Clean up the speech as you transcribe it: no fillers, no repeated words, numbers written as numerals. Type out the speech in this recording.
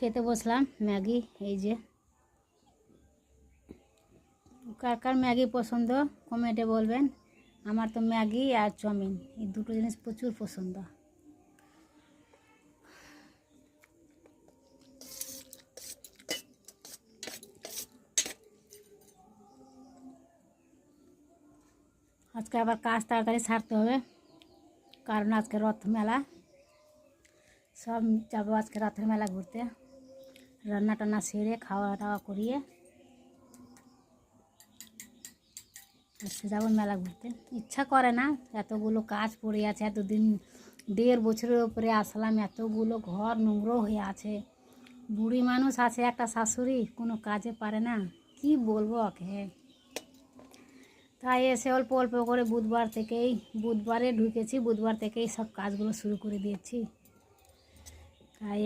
খেতে বসলাম ম্যাগি। এই যে কার কার ম্যাগি পছন্দ কমেন্টে বলবেন। আমার তো ম্যাগি আর চাউমিন এই দুটো জিনিস প্রচুর পছন্দ। আজকে আবার কাজ তাড়াতাড়ি সারতে হবে, কারণ আজকে রথ মেলা। সব যাবো আজকে রথের মেলা ঘুরতে। রান্না টান্না সেরে খাওয়া দাওয়া করিয়ে আজকে যাবো মেলা ঘুরতে। ইচ্ছা করে না, এতগুলো কাজ পড়ে আছে। এতদিন 1.5 বছরের উপরে আসলাম, এতগুলো ঘর নোংরা হয়ে আছে। বুড়ি মানুষ আছে একটা শাশুড়ি, কোনো কাজে পারে না, কি বলবো ওকে। তাই এসে অল্প অল্প করে বুধবারে ঢুকেছি, বুধবার থেকেই সব কাজগুলো শুরু করে দিয়েছি। তাই